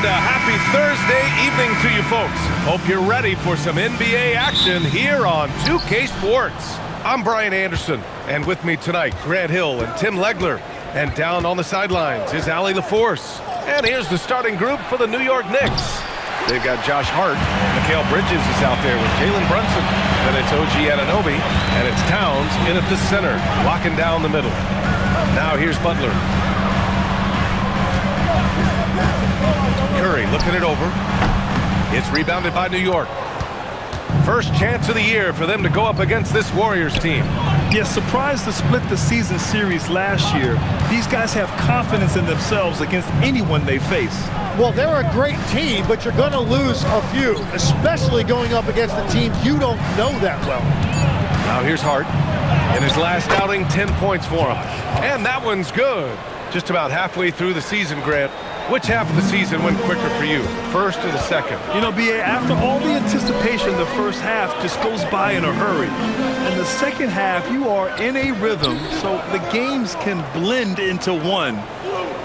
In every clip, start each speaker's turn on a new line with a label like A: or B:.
A: And a happy Thursday evening to you folks. Hope you're ready for some NBA action here on 2K Sports. I'm Brian Anderson, and with me tonight, Grant Hill and Tim Legler. And down on the sidelines is Allie LaForce. And here's the starting group for the New York Knicks. They've got Josh Hart. Mikal Bridges is out there with Jalen Brunson. Then it's OG Anunoby, and it's Towns in at the center, locking down the middle. Now here's Butler. Curry looking it over. It's rebounded by New York. First chance of the year for them to go up against this Warriors team.
B: Yeah, surprised to split the season series last year. These guys have confidence in themselves against anyone they face.
C: Well, they're a great team, but you're going to lose a few, especially going up against a team you don't know that well.
A: Now here's Hart. In his last outing, 10 points for him. And that one's good. Just about halfway through the season, Grant. Which half of the season went quicker for you, first or the second?
B: You know, B.A., after all the anticipation, the first half just goes by in a hurry. And the second half, you are in a rhythm, so the games can blend into one.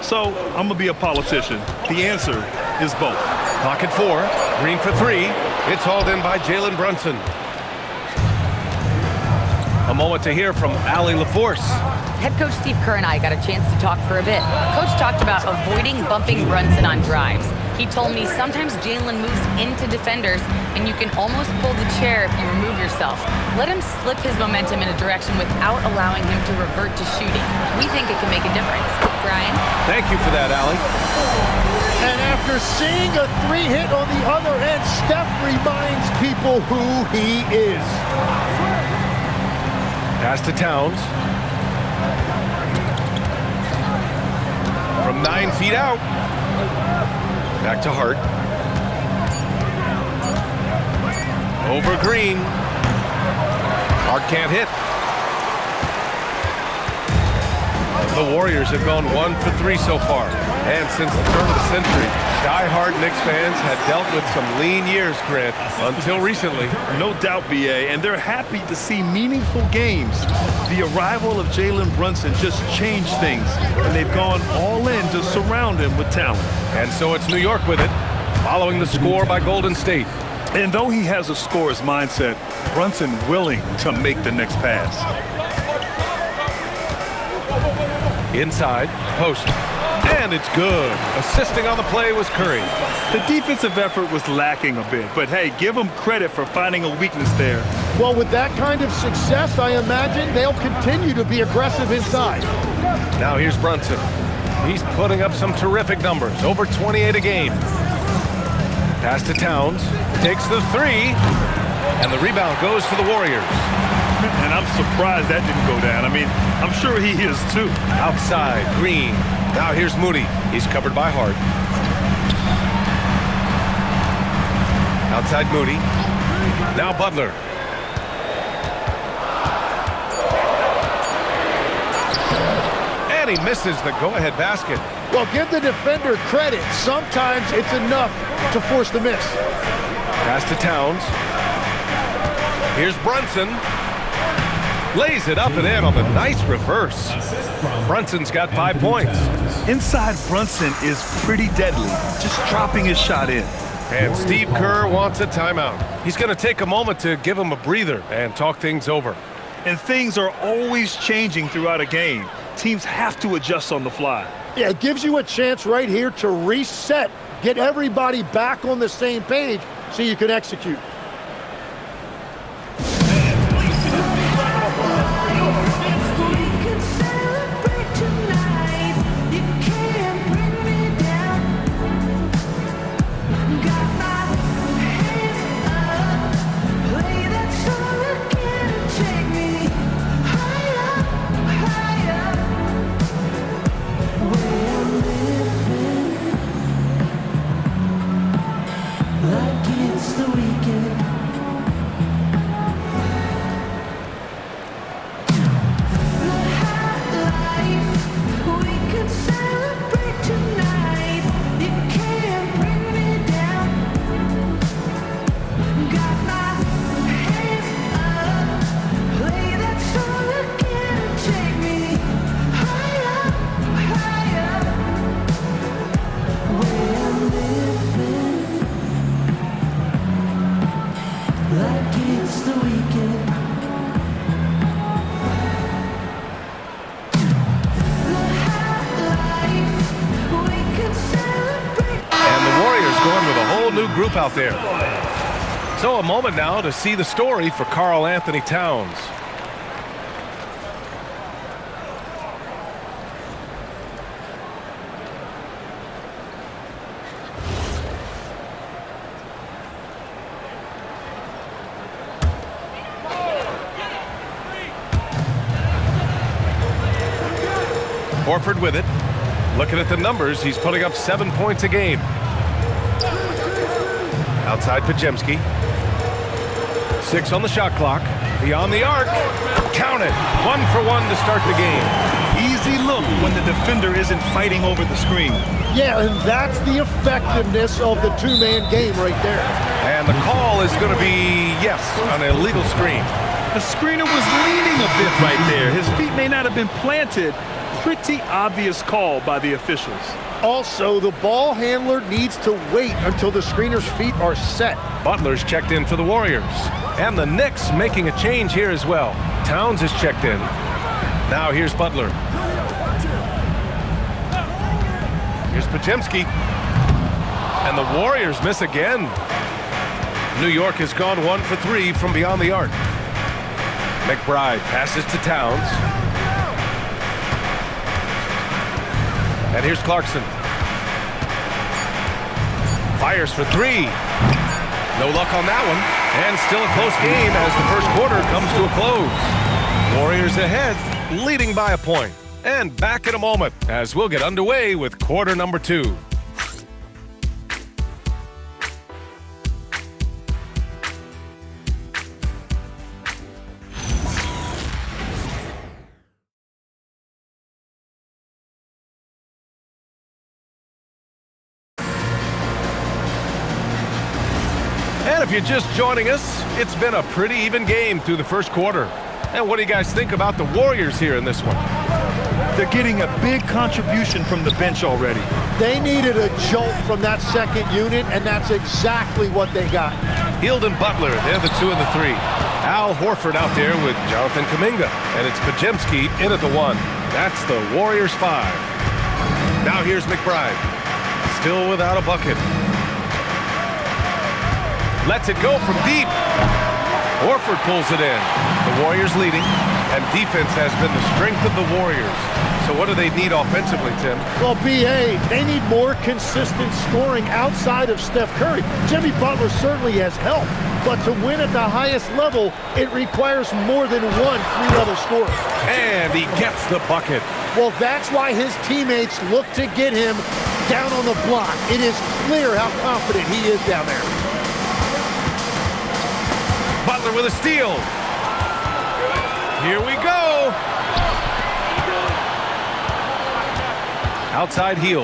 B: So I'm going to be a politician. The answer is both.
A: Clock at 4. Green for 3. It's hauled in by Jalen Brunson. A moment to hear from Allie LaForce.
D: Head coach Steve Kerr and I got a chance to talk for a bit. Coach talked about avoiding bumping Brunson on drives. He told me sometimes Jalen moves into defenders and you can almost pull the chair if you remove yourself. Let him slip his momentum in a direction without allowing him to revert to shooting. We think it can make a difference. Brian?
A: Thank you for that, Allie.
C: And after seeing a 3-hit on the other end, Steph reminds people who he is.
A: Pass to Towns. From 9 feet out. Back to Hart. Over Green. Hart can't hit. The Warriors have gone 1 for 3 so far. And since the turn of the century, die-hard Knicks fans had dealt with some lean years, Grant, until recently.
B: No doubt, B.A., and they're happy to see meaningful games. The arrival of Jalen Brunson just changed things, and they've gone all in to surround him with talent.
A: And so it's New York with it, following the score by Golden State.
B: And though he has a scorer's mindset, Brunson willing to make the next pass.
A: Inside, post. And it's good. Assisting on the play was Curry.
B: The defensive effort was lacking a bit, but hey, give them credit for finding a weakness there.
C: Well, with that kind of success, I imagine they'll continue to be aggressive inside.
A: Now here's Brunson. He's putting up some terrific numbers, over 28 a game. Pass to Towns, takes the 3, and the rebound goes to the Warriors.
B: And I'm surprised that didn't go down. I mean, I'm sure he is too.
A: Outside, Green. Now here's Moody. He's covered by Hart. Outside Moody. Now Butler. And he misses the go-ahead basket.
C: Well, give the defender credit. Sometimes it's enough to force the miss.
A: Pass to Towns. Here's Brunson. Lays it up and in on the nice reverse. Brunson's got 5 points.
B: Inside Brunson is pretty deadly, just dropping his shot in.
A: And Steve Kerr wants a timeout. He's going to take a moment to give him a breather and talk things over.
B: And things are always changing throughout a game. Teams have to adjust on the fly.
C: Yeah, it gives you a chance right here to reset, get everybody back on the same page so you can execute.
E: Like it's the weekend.
A: group out there. So a moment now to see the story for Karl Anthony Towns. Horford with it. Looking at the numbers, he's putting up 7 points a game. Outside Podziemski. 6 on the shot clock. Beyond the arc. Count it. 1 for 1 to start the game.
B: Easy look when the defender isn't fighting over the screen.
C: Yeah, and that's the effectiveness of the two-man game right there.
A: And the call is going to be, yes, an illegal screen.
B: The screener was leaning a bit right there. His feet may not have been planted. Pretty obvious call by the officials.
C: Also, the ball handler needs to wait until the screener's feet are set.
A: Butler's checked in for the Warriors. And the Knicks making a change here as well. Towns is checked in. Now here's Butler. Here's Podziemski. And the Warriors miss again. New York has gone 1 for 3 from beyond the arc. McBride passes to Towns. And here's Clarkson. Fires for 3. No luck on that one. And still a close game as the first quarter comes to a close. Warriors ahead, leading by a point. And back in a moment as we'll get underway with quarter number 2. And if you're just joining us, it's been a pretty even game through the first quarter. And what do you guys think about the Warriors here in this one?
B: They're getting a big contribution from the bench already.
C: They needed a jolt from that second unit, and that's exactly what they got.
A: Hield and Butler, they're the 2 and the 3. Al Horford out there with Jonathan Kuminga. And it's Podziemski in at the 1. That's the Warriors 5. Now here's McBride. Still without a bucket. Lets it go from deep. Horford pulls it in. The Warriors leading, and defense has been the strength of the Warriors. So what do they need offensively, Tim?
C: Well, B.A., they need more consistent scoring outside of Steph Curry. Jimmy Butler certainly has helped, but to win at the highest level, it requires more than one three-level scorer.
A: And he gets the bucket.
C: Well, that's why his teammates look to get him down on the block. It is clear how confident he is down there.
A: Butler with a steal. Here we go. Outside heel.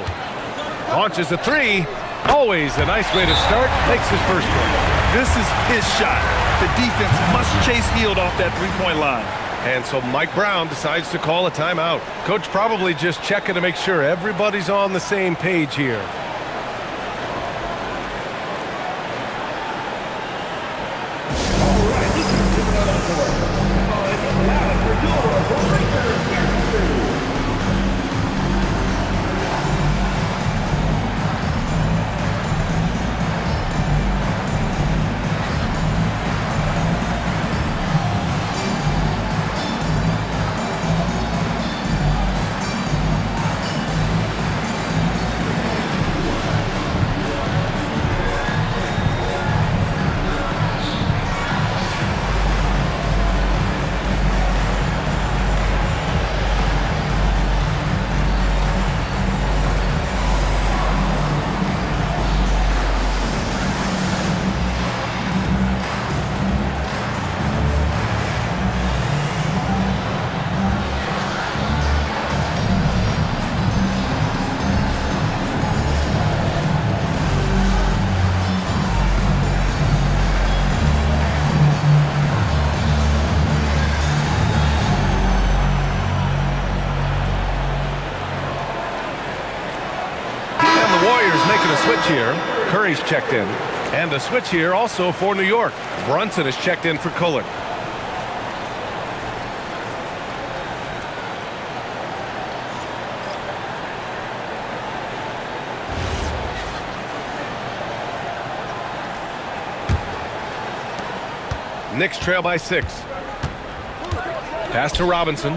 A: Launches a 3. Always a nice way to start. Makes his first one.
B: This is his shot. The defense must chase Hield off that three-point line.
A: And so Mike Brown decides to call a timeout. Coach probably just checking to make sure everybody's on the same page here. Switch here. Curry's checked in. And a switch here also for New York. Brunson is checked in for Kulick. Knicks trail by 6. Pass to Robinson.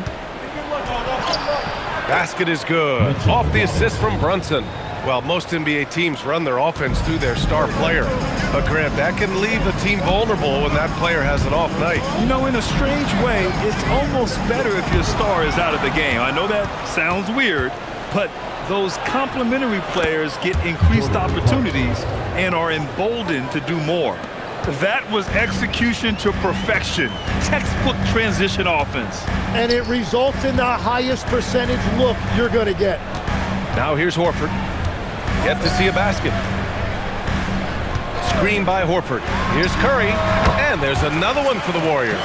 A: Basket is good. Off the assist from Brunson. Well, most NBA teams run their offense through their star player. But Grant, that can leave the team vulnerable when that player has an off night.
B: You know, in a strange way, it's almost better if your star is out of the game. I know that sounds weird, but those complementary players get increased opportunities and are emboldened to do more. That was execution to perfection. Textbook transition offense.
C: And it results in the highest percentage look you're going to get.
A: Now here's Horford. Yet to see a basket. Screen by Horford. Here's Curry. And there's another one for the Warriors.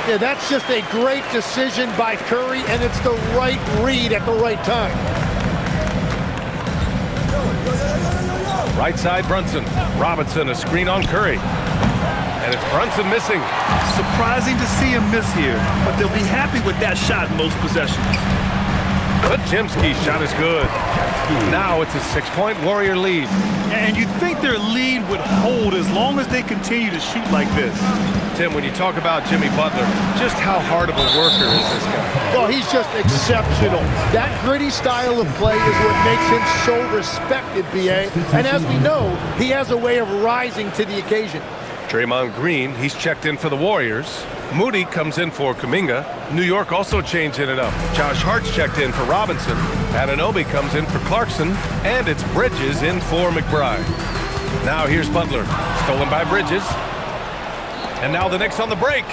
C: Yeah, that's just a great decision by Curry, and it's the right read at the right time.
A: Right side, Brunson. Robinson, a screen on Curry. And it's Brunson missing.
B: Surprising to see him miss here, but they'll be happy with that shot in most possessions.
A: Podziemski's shot is good. Now it's a 6-point Warrior lead.
B: And you'd think their lead would hold as long as they continue to shoot like this.
A: Tim, when you talk about Jimmy Butler, just how hard of a worker is this guy?
C: Well, he's just exceptional. That gritty style of play is what makes him so respected, B.A. And as we know, he has a way of rising to the occasion.
A: Draymond Green, he's checked in for the Warriors. Moody comes in for Kuminga. New York also changing it up. Josh Hart's checked in for Robinson. Anunoby comes in for Clarkson. And it's Bridges in for McBride. Now here's Butler. Stolen by Bridges. And now the Knicks on the break.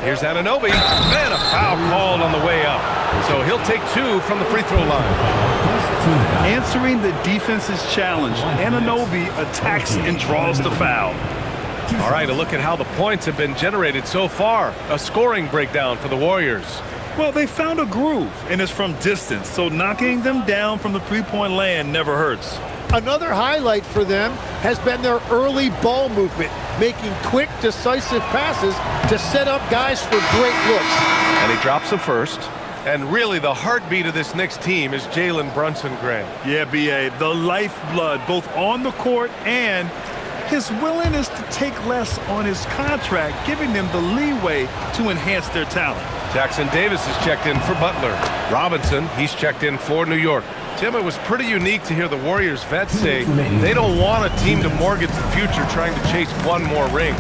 A: Here's Anunoby. Man, a foul called on the way up. So he'll take 2 from the free throw line.
B: Answering the defense's challenge, Anunoby attacks and draws the foul.
A: All right, a look at how the points have been generated so far. A scoring breakdown for the Warriors.
B: Well, they found a groove, and it's from distance, so knocking them down from the three-point land never hurts.
C: Another highlight for them has been their early ball movement, making quick, decisive passes to set up guys for great looks.
A: And he drops the first. And really, the heartbeat of this Knicks team is Jalen Brunson, Grant.
B: Yeah, B.A., the lifeblood, both on the court and his willingness to take less on his contract, giving them the leeway to enhance their talent.
A: Jackson Davis is checked in for Butler. Robinson, he's checked in for New York. Tim, it was pretty unique to hear the Warriors vets say they don't want a team to mortgage the future trying to chase one more ring.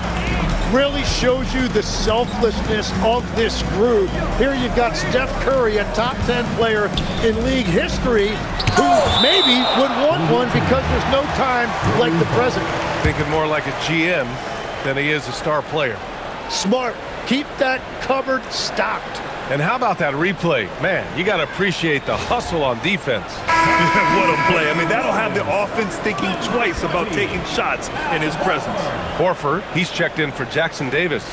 C: Really shows you the selflessness of this group. Here you've got Steph Curry, a top 10 player in league history, who maybe would want one because there's no time like the present.
A: Thinking more like a GM than he is a star player.
C: Smart. Keep that cupboard stocked.
A: And how about that replay? Man, you got to appreciate the hustle on defense.
B: What a play. I mean, that'll have the offense thinking twice about taking shots in his presence.
A: Horford, he's checked in for Jackson Davis.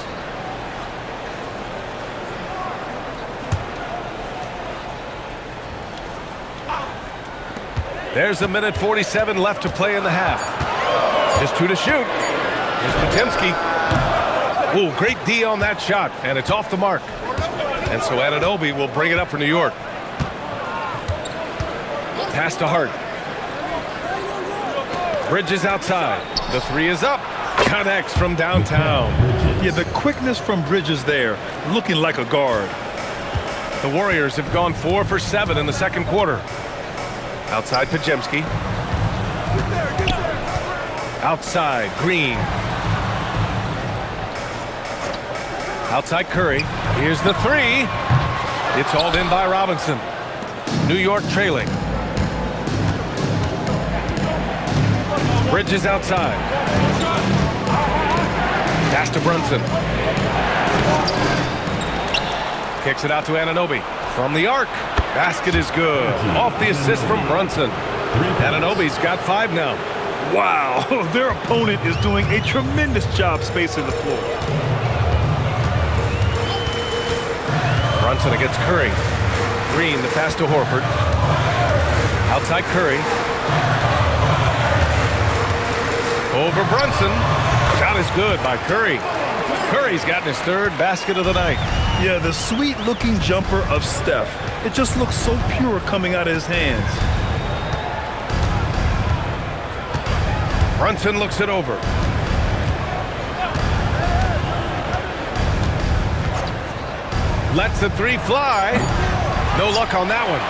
A: There's a minute 47 left to play in the half. Just 2 to shoot. Here's Podziemski. Ooh, great D on that shot, and it's off the mark. And so Anunoby will bring it up for New York. Pass to Hart. Bridges outside. The 3 is up. Connects from downtown.
B: Yeah, the quickness from Bridges there, looking like a guard.
A: The Warriors have gone 4 for 7 in the second quarter. Outside Podziemski. Outside Green. Outside Curry. Here's the 3. It's hauled in by Robinson. New York trailing. Bridges outside. Pass to Brunson. Kicks it out to Anunoby. From the arc. Basket is good. Off the assist from Brunson. Anunoby's got 5 now.
B: Wow, their opponent is doing a tremendous job spacing the floor.
A: Brunson against Curry. Green, the pass to Horford. Outside Curry. Over Brunson. Shot is good by Curry. Curry's gotten his 3rd basket of the night.
B: Yeah, the sweet-looking jumper of Steph. It just looks so pure coming out of his hands.
A: Brunson looks it over. Lets the three fly. No luck on that one.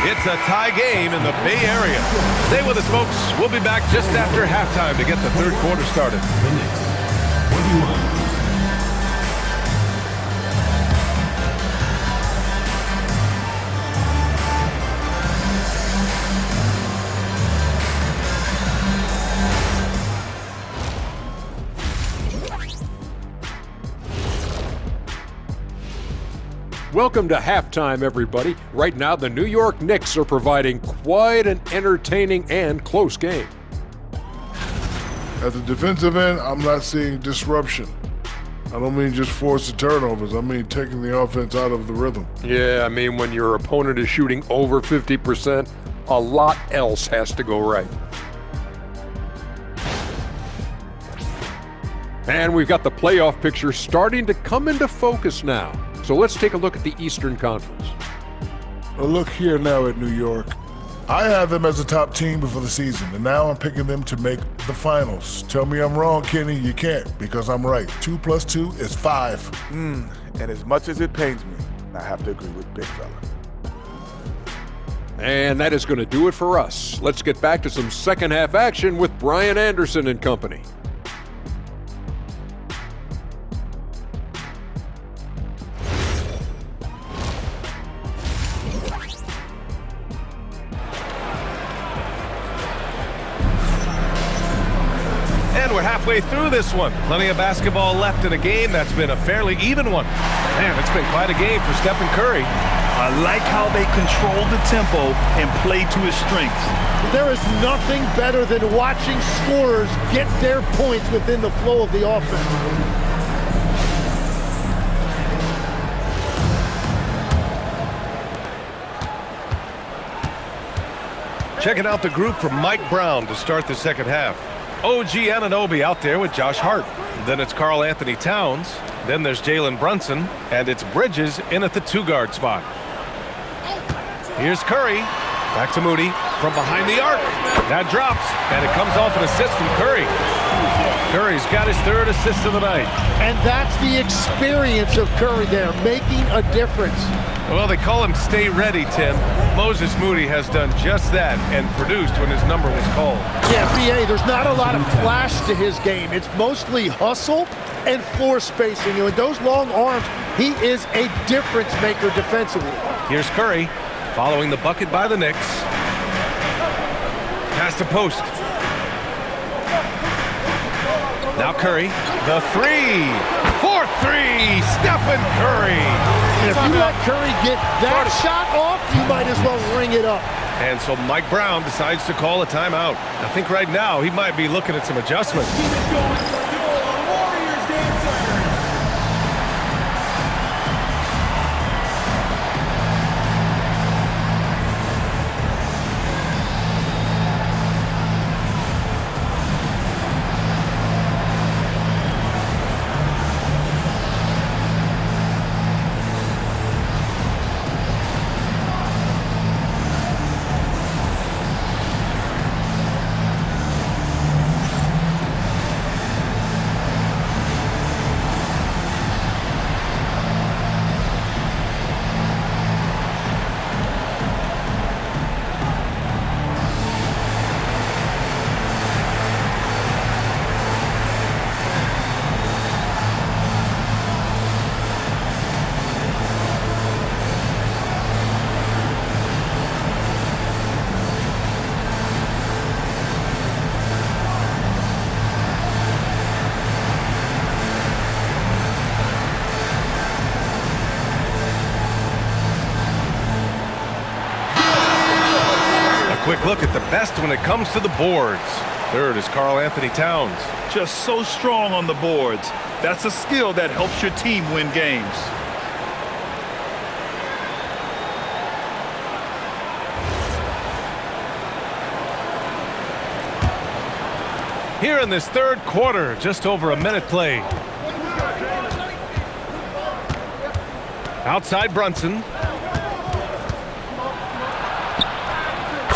A: It's a tie game in the Bay Area. Stay with us, folks. We'll be back just after halftime to get the third quarter started.
E: The Knicks, 21.
F: Welcome to halftime, everybody. Right now, the New York Knicks are providing quite an entertaining and close game.
G: At the defensive end, I'm not seeing disruption. I don't mean just forced turnovers. I mean taking the offense out of the rhythm.
F: Yeah, I mean, when your opponent is shooting over 50%, a lot else has to go right. And we've got the playoff picture starting to come into focus now. So let's take a look at the Eastern Conference.
G: Well, look here now at New York. I had them as a top team before the season, and now I'm picking them to make the finals. Tell me I'm wrong, Kenny. You can't, because I'm right. 2 + 2 is 5.
H: And as much as it pains me, I have to agree with Big Fella.
F: And that is going to do it for us. Let's get back to some second half action with Brian Anderson and company.
A: And we're halfway through this one. Plenty of basketball left in a game that's been a fairly even one. Man, it's been quite a game for Stephen Curry.
B: I like how they control the tempo and play to his strengths.
C: There is nothing better than watching scorers get their points within the flow of the offense.
A: Checking out the group from Mike Brown to start the second half. OG Anunoby out there with Josh Hart. Then it's Karl Anthony Towns. Then there's Jalen Brunson. And it's Bridges in at the 2-guard spot. Here's Curry. Back to Moody from behind the arc. That drops, and it comes off an assist from Curry. Curry's got his third assist of the night.
C: And that's the experience of Curry there, making a difference.
A: Well, they call him Stay Ready, Tim. Moses Moody has done just that and produced when his number was called.
C: Yeah, B.A., there's not a lot of flash to his game. It's mostly hustle and floor spacing. And with those long arms, he is a difference maker defensively.
A: Here's Curry following the bucket by the Knicks. Pass to post. Now Curry, the 3. 4-3, Stephen Curry.
C: And if you let Curry get that shot off, you might as well ring it up.
A: And so Mike Brown decides to call a timeout. I think right now he might be looking at some adjustments. Quick look at the best when it comes to the boards. Third is Karl Anthony Towns.
B: Just so strong on the boards. That's a skill that helps your team win games.
A: Here in this third quarter, just over a minute played. Outside Brunson.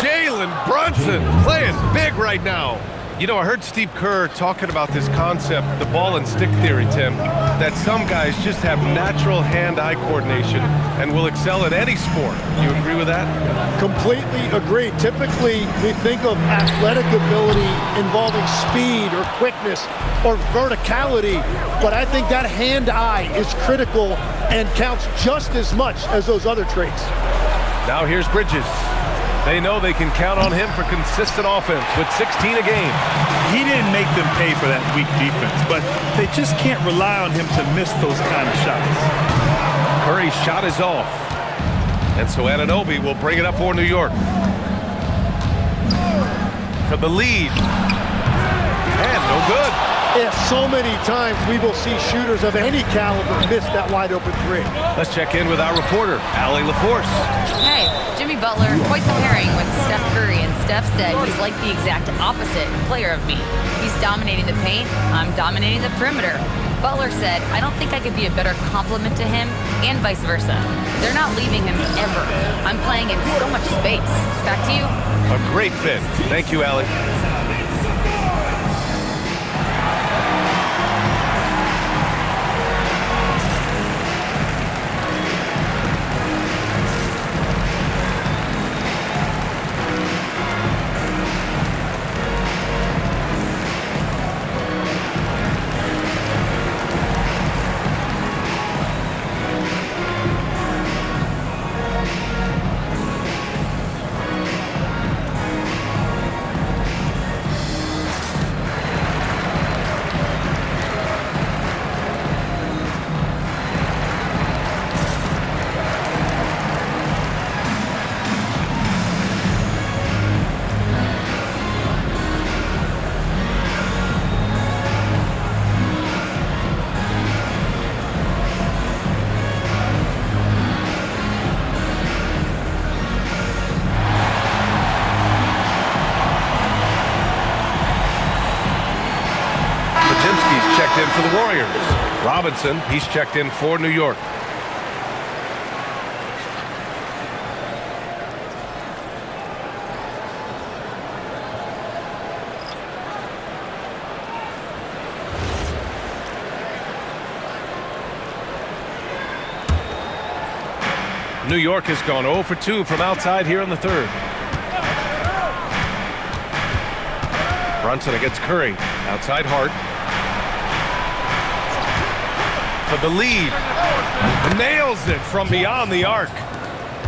A: Jalen Brunson playing big right now. You know, I heard Steve Kerr talking about this concept, the ball and stick theory, Tim, that some guys just have natural hand-eye coordination and will excel at any sport. You agree with that?
C: Completely agree. Typically, we think of athletic ability involving speed or quickness or verticality, but I think that hand-eye is critical and counts just as much as those other traits.
A: Now here's Bridges. They know they can count on him for consistent offense with 16 a game.
B: He didn't make them pay for that weak defense, but they just can't rely on him to miss those kind of shots.
A: Curry's shot is off. And so Anunoby will bring it up for New York. For the lead. And no good.
C: Yeah, so many times we will see shooters of any caliber miss that wide open three.
A: Let's check in with our reporter, Allie LaForce.
D: Hey, Jimmy Butler, quite the pairing with Steph Curry, and Steph said he's like the exact opposite player of me. He's dominating the paint, I'm dominating the perimeter. Butler said, I don't think I could be a better complement to him, and vice versa. They're not leaving him ever. I'm playing in so much space. Back to you.
A: A great fit. Thank you, Allie. Checked in for the Warriors. Robinson, he's checked in for New York. New York has gone 0 for 2 from outside here in the third. Brunson against Curry. Outside Hart. For the lead. Nails it from beyond the arc.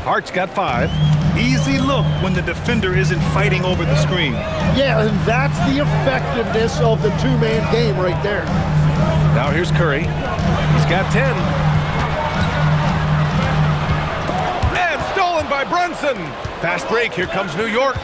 A: Hart's got 5.
B: Easy look when the defender isn't fighting over the screen.
C: Yeah, and that's the effectiveness of the two-man game right there.
A: Now here's Curry. He's got 10. And stolen by Brunson. Fast break. Here comes New York.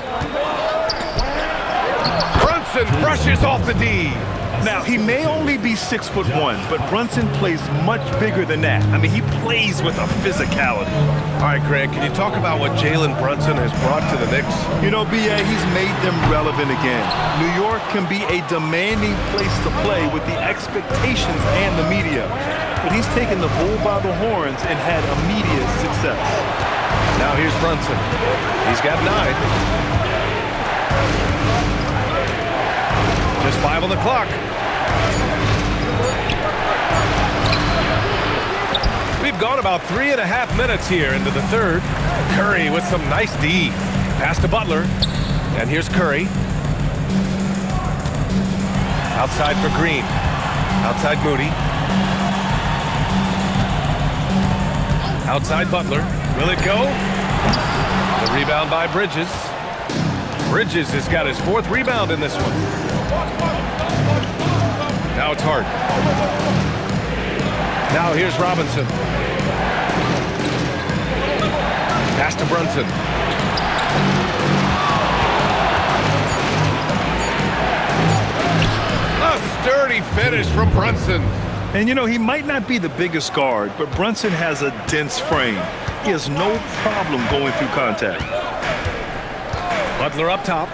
A: Brunson brushes off the D.
B: Now, he may only be 6'1", but Brunson plays much bigger than that. I mean, he plays with a physicality.
A: All right, Greg, can you talk about what Jalen Brunson has brought to the Knicks?
B: You know, B.A., he's made them relevant again. New York can be a demanding place to play with the expectations and the media. But he's taken the bull by the horns and had immediate success.
A: Now here's Brunson. He's got 9. Just 5 on the clock. We've gone about 3.5 minutes here into the third. Curry with some nice D. Pass to Butler. And here's Curry. Outside for Green. Outside Moody. Outside Butler. Will it go? The rebound by Bridges. Bridges has got his 4th rebound in this one. Now it's Hart. Now here's Robinson. Pass to Brunson. A sturdy finish from Brunson.
B: And you know, he might not be the biggest guard, but Brunson has a dense frame. He has no problem going through contact.
A: Butler up top.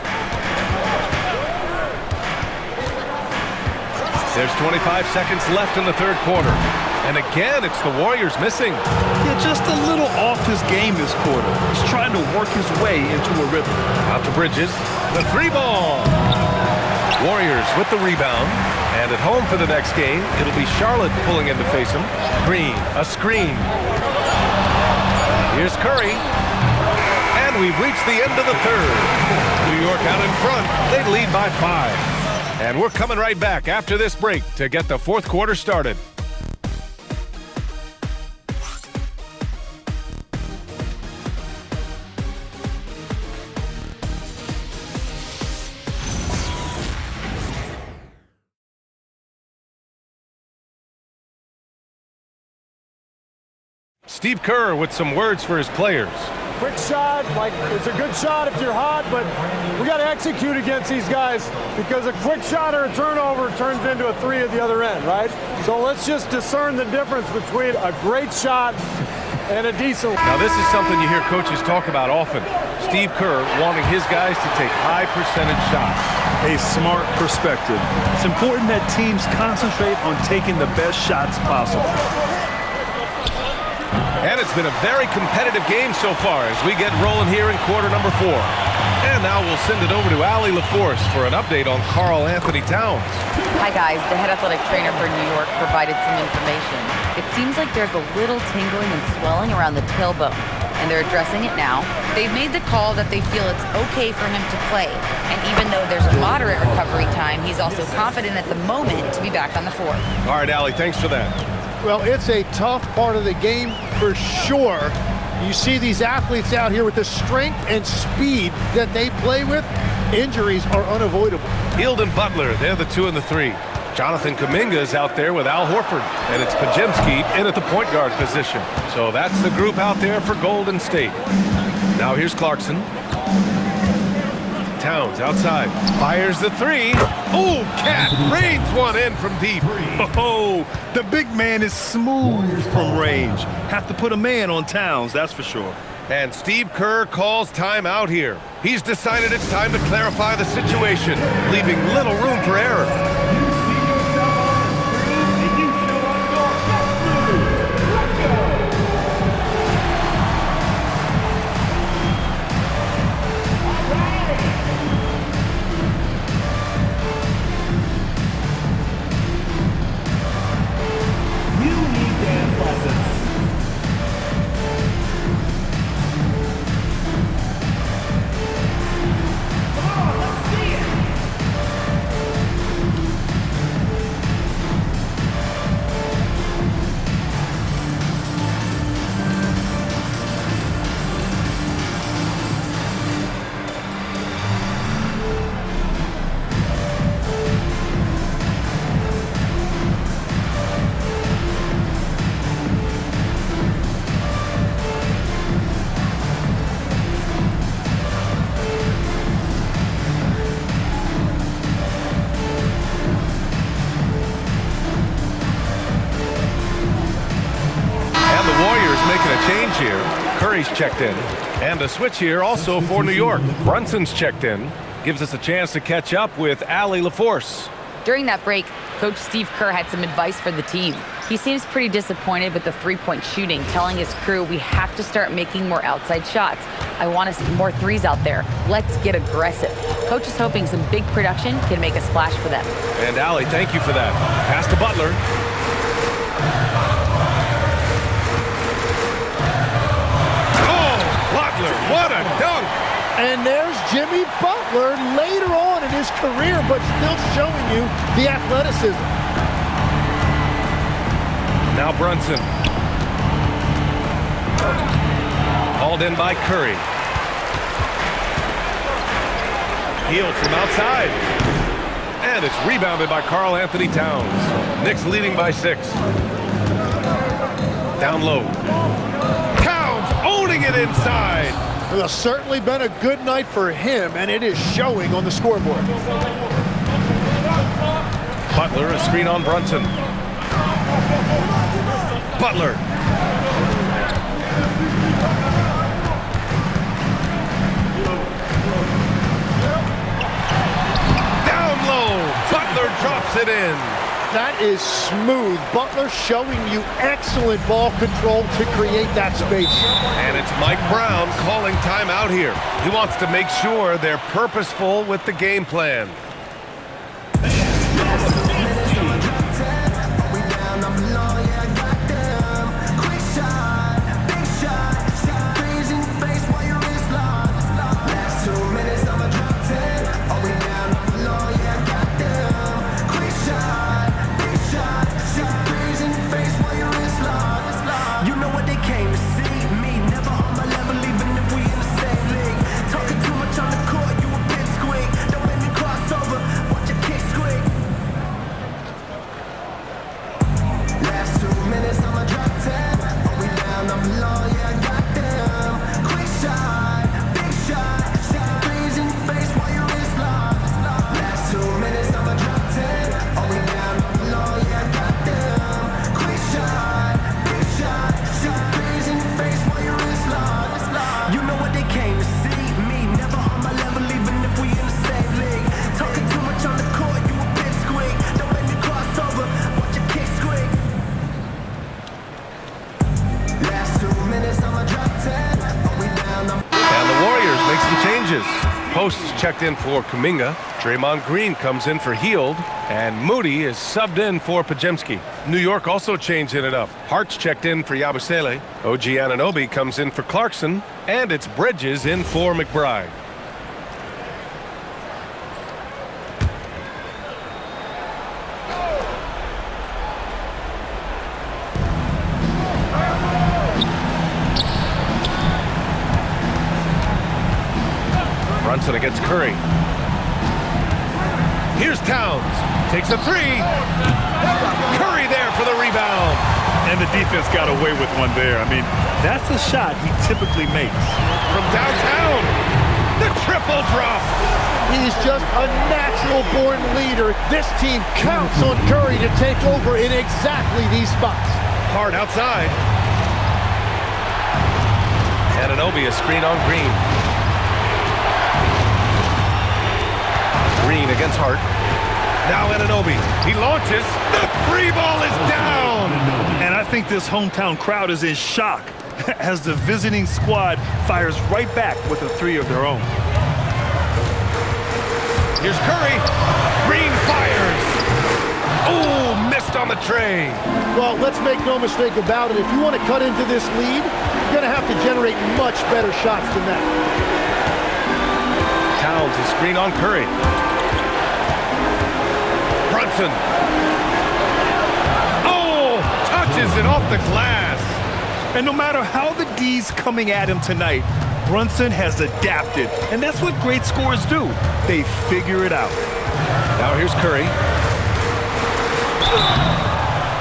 A: There's 25 seconds left in the third quarter. And again, it's the Warriors missing.
B: Yeah, just a little off his game this quarter. He's trying to work his way into a rhythm.
A: Out to Bridges. The 3 ball. Warriors with the rebound. And at home for the next game, it'll be Charlotte pulling in to face them. Green, a screen. Here's Curry. And we've reached the end of the third. New York out in front. They lead by 5. And we're coming right back after this break to get the fourth quarter started. Steve Kerr with some words for his players.
I: Quick shot, like it's a good shot if you're hot, but we got to execute against these guys because a quick shot or a turnover turns into a 3 at the other end, right? So let's just discern the difference between a great shot and a decent.
A: Now this is something you hear coaches talk about often. Steve Kerr wanting his guys to take high percentage shots.
B: A smart perspective. It's important that teams concentrate on taking the best shots possible.
A: And it's been a very competitive game so far as we get rolling here in quarter number 4. And now we'll send it over to Allie LaForce for an update on Karl Anthony Towns.
D: Hi guys, the head athletic trainer for New York provided some information. It seems like there's a little tingling and swelling around the tailbone, and they're addressing it now. They've made the call that they feel it's okay for him to play. And even though there's a moderate recovery time, he's also confident at the moment to be back on the floor.
A: All right, Allie, thanks for that.
C: Well, it's a tough part of the game for sure. You see these athletes out here with the strength and speed that they play with. Injuries are unavoidable.
A: Hield and Butler, they're the 2 and the 3. Jonathan Kuminga's out there with Al Horford, and it's Pajemski in at the point guard position. So that's the group out there for Golden State. Now here's Clarkson. Towns outside, fires the 3. Oh, Cat rains one in from deep.
B: Oh, the big man is smooth from range. Have to put a man on Towns, that's for sure.
A: And Steve Kerr calls timeout here. He's decided it's time to clarify the situation, leaving little room for error. Change here. Curry's checked in. And a switch here also for New York. Brunson's checked in. Gives us a chance to catch up with Allie LaForce.
D: During that break, Coach Steve Kerr had some advice for the team. He seems pretty disappointed with the three-point shooting, telling his crew we have to start making more outside shots. I want to see more threes out there. Let's get aggressive. Coach is hoping some big production can make a splash for them.
A: And Allie, thank you for that. Pass to Butler. What a dunk!
C: And there's Jimmy Butler later on in his career, but still showing you the athleticism.
A: Now Brunson. Hauled in by Curry. Hield from outside. And it's rebounded by Karl Anthony Towns. Knicks leading by 6. Down low. Towns owning it inside.
C: It has certainly been a good night for him, and it is showing on the scoreboard.
A: Butler, a screen on Brunson. Butler. Down low. Butler drops it in.
C: That is smooth. Butler showing you excellent ball control to create that space.
A: And it's Mike Brown calling timeout here. He wants to make sure they're purposeful with the game plan. Posts checked in for Kuminga. Draymond Green comes in for Hield. And Moody is subbed in for Pajemski. New York also changing it up. Hart's checked in for Yabusele. OG Anunoby comes in for Clarkson. And it's Bridges in for McBride. Brunson against Curry. Here's Towns. Takes a three. Curry there for the rebound.
B: And the defense got away with one there. I mean, that's a shot he typically makes.
A: From downtown, the triple drop.
C: He's just a natural-born leader. This team counts on Curry to take over in exactly these spots.
A: Hard outside. Anunoby, a screen on Green. Green against Hart. Now Anunoby. He launches. The free ball is down.
B: And I think this hometown crowd is in shock as the visiting squad fires right back with a three of their own.
A: Here's Curry. Green fires. Oh, missed on the tray.
C: Well, let's make no mistake about it. If you want to cut into this lead, you're going to have to generate much better shots than that.
A: Towns, a screen on Curry. Brunson. Oh, touches it off the glass.
B: And no matter how the D's coming at him tonight, Brunson has adapted. And that's what great scorers do. They figure it out.
A: Now here's Curry.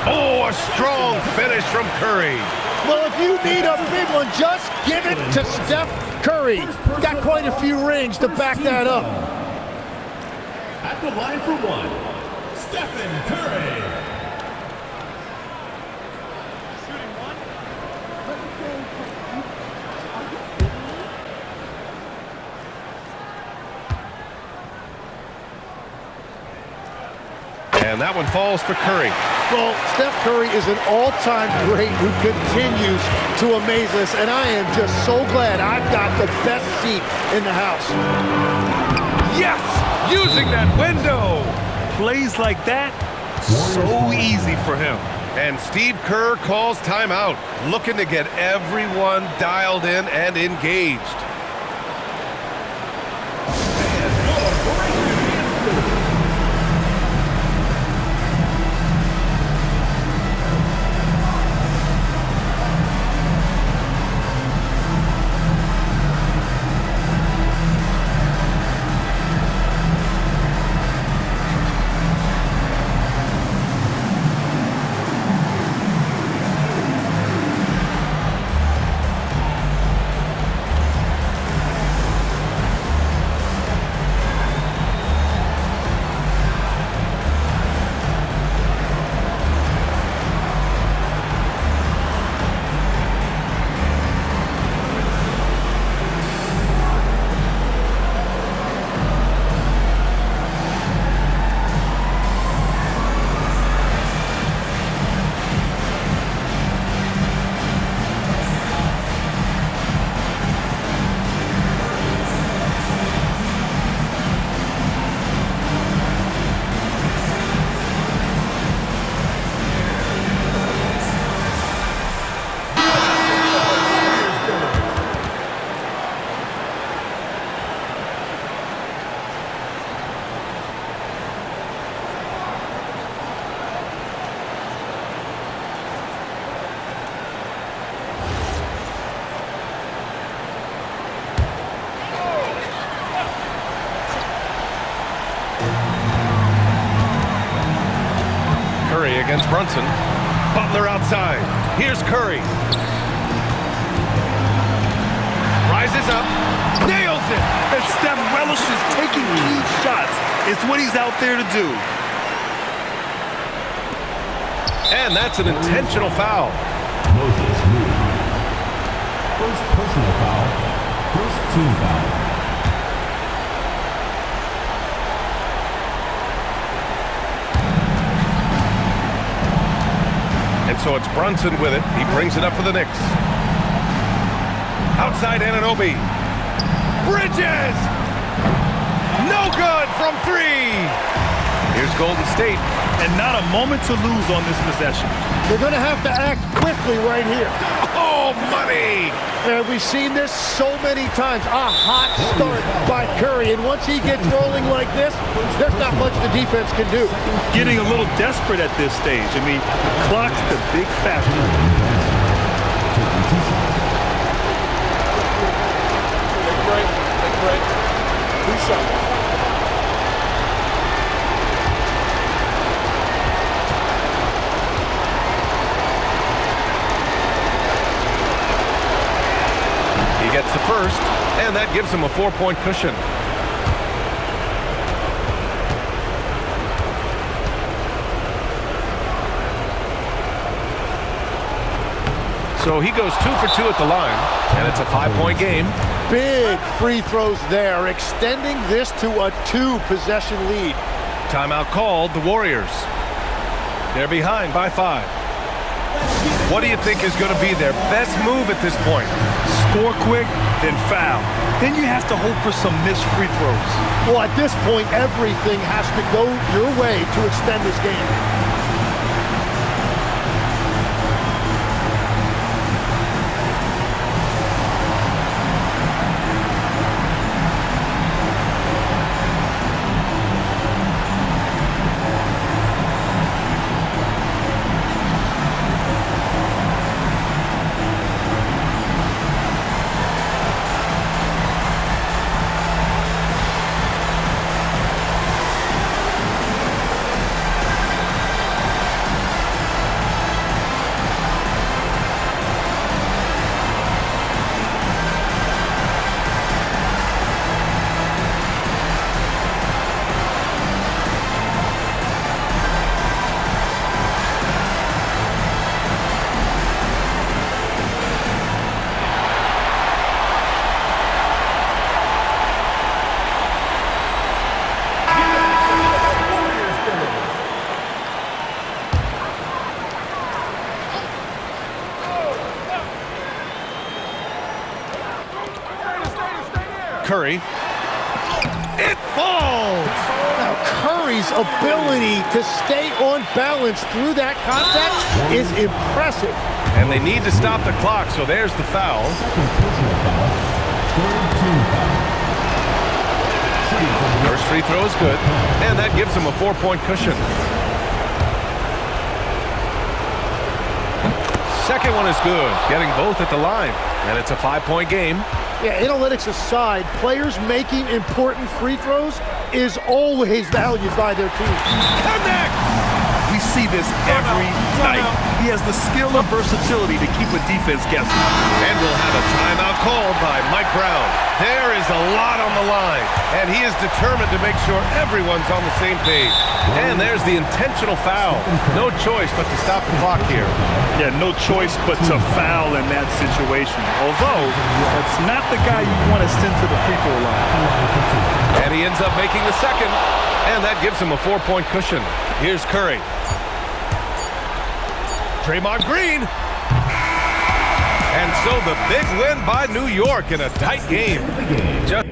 A: Oh, a strong finish from Curry.
C: Well, if you need a big one, just give it to Steph Curry. Got quite a few rings to back that up.
E: At the line for one, Stephen Curry.
A: And that one falls for Curry.
C: Well, Steph Curry is an all-time great who continues to amaze us, and I am just so glad I've got the best seat in the house.
A: Yes! Using that window!
B: Plays like that, so easy for him.
A: And Steve Kerr calls timeout, looking to get everyone dialed in and engaged. against Brunson. Butler outside. Here's Curry. Rises up. Nails it.
B: And Steph relishes taking key shots. It's what he's out there to do.
A: And that's an intentional foul.
E: Moses Moody. First personal foul. First team foul.
A: And so it's Brunson with it. He brings it up for the Knicks. Outside Anunoby. Bridges! No good from three. Here's Golden State.
B: And not a moment to lose on this possession.
C: They're going to have to act quickly right here.
A: Oh, money!
C: And we've seen this so many times. A hot start by Curry, and once he gets rolling like this, there's not much the defense can do.
B: Getting a little desperate at this stage. I mean, the clock's the big factor.
H: Take a break. 2 shots.
A: Gets the first, and that gives him a 4-point cushion. So he goes 2 for 2 at the line, and it's a 5-point game.
C: Big free throws there, extending this to a 2-possession lead.
A: Timeout called, the Warriors. They're behind by 5. What do you think is going to be their best move at this point?
B: Score quick, then foul. Then you have to hope for some missed free throws.
C: Well, at this point, everything has to go your way to extend this game.
A: Curry. It falls!
C: Now, Curry's ability to stay on balance through that contact is impressive.
A: And they need to stop the clock, so there's the foul. First free throw is good, and that gives him a 4-point cushion. Second one is good, getting both at the line, and it's a 5-point game.
C: Yeah, analytics aside, players making important free throws is always valued by their team.
A: Connects!
B: We see this every night. He has the skill and versatility to keep a defense guessing.
A: And we'll have a timeout called by Mike Brown. There is a lot on the line, and he is determined to make sure everyone's on the same page. And there's the intentional foul. No choice but to stop the clock here.
B: Yeah, no choice but to foul in that situation. Although, that's not the guy you want to send to the free throw line.
A: And he ends up making the second, and that gives him a 4-point cushion. Here's Curry. Draymond Green. And so the big win by New York in a tight game. Just